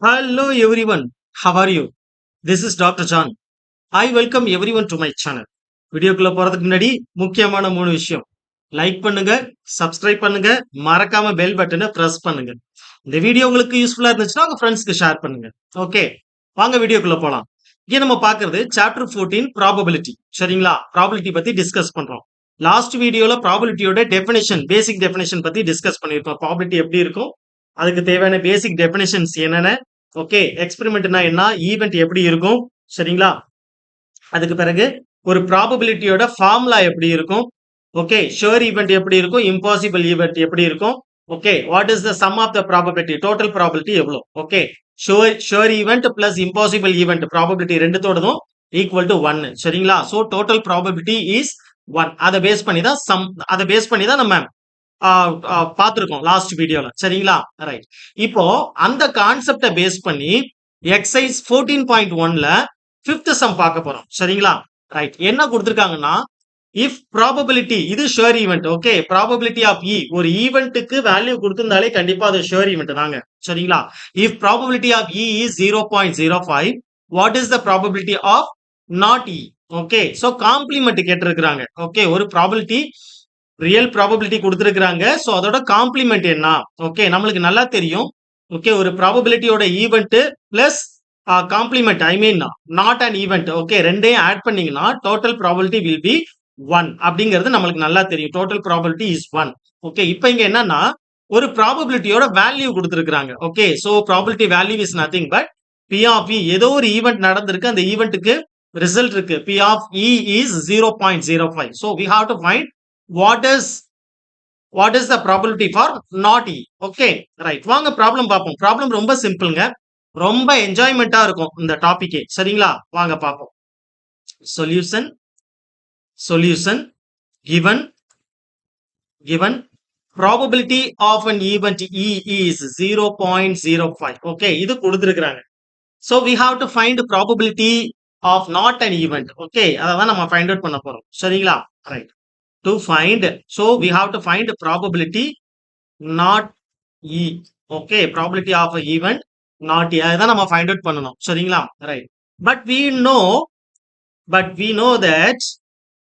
Hello everyone, how are you? This is Dr. John. I welcome everyone to my channel. வீடியோக்குள்ள போறதுக்கு முன்னாடி முக்கியமான 3 விஷயம். லைக் பண்ணுங்க, சப்ஸ்கிரைப் பண்ணுங்க, மறக்காம பெல் பட்டனை பிரஸ் பண்ணுங்க. இந்த வீடியோ உங்களுக்கு யூஸ்ஃபுல்லா இருந்துச்சுன்னா உங்க ஃப்ரெண்ட்ஸ்க்கு ஷேர் பண்ணுங்க. ஓகே, வாங்க வீடியோக்குள்ள போலாம். இங்க நம்ம பார்க்கிறது சாப்டர் 14 ப்ராபபிலிட்டி. சரிங்களா? ப்ராபபிலிட்டி பத்தி டிஸ்கஸ் பண்றோம். லாஸ்ட் வீடியோல ப்ராபபிலிட்டியோட டெஃபினிஷன், பேசிக் டெஃபினிஷன் பத்தி டிஸ்கஸ் பண்ணியிருக்கோம். ப்ராபபிலிட்டி எப்படி இருக்கும்? அதுக்கு தேவையான பேசிக் டெஃபினிஷன்ஸ் என்னென்ன? ஓகே, எக்ஸ்பெரிமெண்ட்னா என்ன? ஈவென்ட் எப்படி இருக்கும்? சரிங்களா? அதுக்கு பிறகு ஒரு ப்ராபபிலிட்டியோட ஃபார்முலா எப்படி இருக்கும்? ஓகே, ஷுர் ஈவென்ட் எப்படி இருக்கும்? இம்பாசிபிள் ஈவென்ட் எப்படி இருக்கும்? Okay, what is the sum of the probability? Total probability எவ்வளவு? Okay, sure event plus impossible event probability ரெண்டுத்தோடதும் ஈக்குவல் டு 1. சரிங்களா? So total probability is 1. அதை பேஸ் பண்ணி தான் நம்ம பார்த்திருக்கோம் லாஸ்ட் வீடியோல. சரிங்களா? ரைட். இப்போ அந்த கான்செப்டை பேஸ் பண்ணி எக்ஸைஸ் 14.1ல 5th சம் பார்க்க போறோம். சரிங்களா? ரைட். என்ன கொடுத்திருக்காங்கன்னா, இஃப் ப்ராபபிலிட்டி, இது sure event. Okay, probability of E, ஒரு ஈவென்ட்டுக்கு வேல்யூ கொடுத்திருந்தாலே கண்டிப்பா அது ஷுர் ஈவென்ட் தாங்க. சரிங்களா? If probability of E is 0.05, what is the probability of not E? Okay, so complement கேட்டிருக்கிறாங்க. ஓகே, ஒரு ப்ராபபிலிட்டி, ரியல் ப்ராபபிலிட்டி கொடுத்திருக்கிறாங்க. சோ அதோட காம்ப்ளிமெண்ட் என்ன? ஓகே, நம்மளுக்கு நல்லா தெரியும். ஓகே, ஒரு ப்ராபபிலிட்டியோட event plus complement, I mean not and event. Okay, ரெண்டையும் ஆட் பண்ணீங்கன்னா டோட்டல் ப்ராபபிலிட்டி வில் பி 1 அப்படிங்கிறது நம்மளுக்கு நல்லா தெரியும். Total probability is 1. ஓகே, இப்போ இங்க என்னன்னா, ஒரு ப்ராபபிலிட்டியோட வேல்யூ கொடுத்திருக்காங்க. Okay, so probability value is nothing but P of E. ஏதோ ஒரு ஈவென்ட் நடந்திருக்கு, அந்த ஈவென்ட்டுக்கு ரிசல்ட் இருக்கு. P of E is 0.05. So we have to find what is the probability for not e. Okay, right. வாங்க problem பார்ப்போம். Problem ரொம்ப சிம்பிள்ங்க. ரொம்ப என்ஜாய்மெண்டா இருக்கும் இந்த டாபிக்கே. சரிங்களா? வாங்க பார்ப்போம். Solution given probability of an event e is 0.05. Okay, இது கொடுத்திருக்காங்க. so we have to find probability of not an event. Okay, அதான் நம்ம ஃபைண்ட் அவுட் பண்ண போறோம். சரிங்களா? Right. to find, so we have to find probability not e. okay, probability of a event not e, அதான் நம்ம find out பண்ணனும். சரிங்களா? Right. but we know that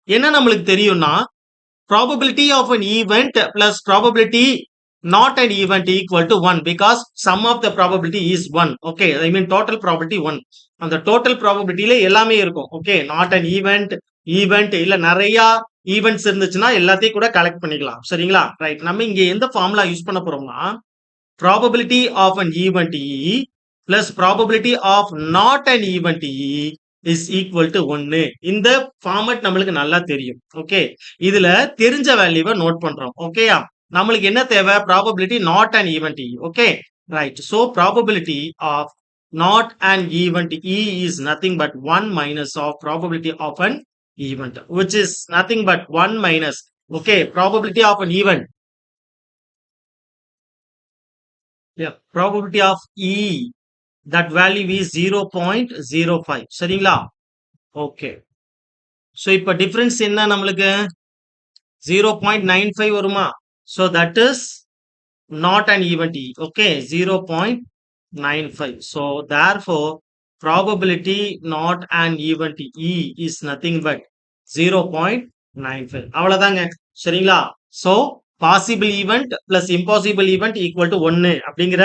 என்ன நம்மளுக்கு தெரியும்னா, probability of an event plus probability not an event equal to 1 because sum of the probability is 1. okay, I mean total probability 1. அந்த total probabilityல எல்லாமே இருக்கும். okay, not an event இல்ல நிறைய events இருந்துச்சுன்னா எல்லாத்தையும் கூட கலெக்ட் பண்ணிக்கலாம். சரிங்களா? ரைட். நம்ம இங்க எந்த ஃபார்முலா யூஸ் பண்ண போறோம்னா, probability of an event e plus probability of not an event e is equal to 1. இந்த ஃபார்மட் நம்மளுக்கு நல்லா தெரியும். ஓகே, இதுல தெரிஞ்ச வேல்யூவை நோட் பண்றோம். ஓகேயா? நம்மளுக்கு என்ன தேவை? Probability not an event e. Okay, right. So probability of not an event e is nothing but 1 minus of probability of an event, which is nothing but 1 minus, okay, probability of an event. Yeah, probability of e, that value is 0.05. சரிங்களா? Okay, so இப்ப difference என்ன நம்மளுக்கு? 0.95 வருமா? so that is not an event e. okay, 0.95. so therefore probability not an event e is nothing but 0.95. அவ்வளவுதாங்க. சரிங்களா? So possible event plus impossible event equal to 1 அப்படிங்கிற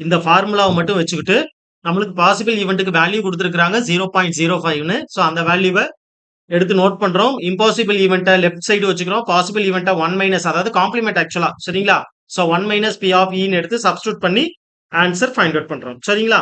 இந்த ஃபார்முலாவை மட்டும் வச்சுக்கிட்டு நம்மளுக்கு பாசிபிள் ஈவென்ட்டுக்கு வேல்யூ கொடுத்திருக்காங்க 0.05ன்னு. சோ அந்த வேல்யூவை எடுத்து நோட் பண்றோம். இம்பாசிபிள் ஈவென்ட்டை லெஃப்ட் சைடு வச்சுக்கிறோம். பாசிபிள் ஈவென்ட்டை 1 மைனஸ், அதாவது காம்ப்ளிமெண்ட் ஆக்சுவலா. சரிங்களா? சோ 1 மைனஸ் பி ஆஃப் இன்னு எடுத்து சப்ஸ்டிட்யூட் பண்ணி ஆன்சர் ஃபைண்ட் அவுட் பண்றோம். சரிங்களா?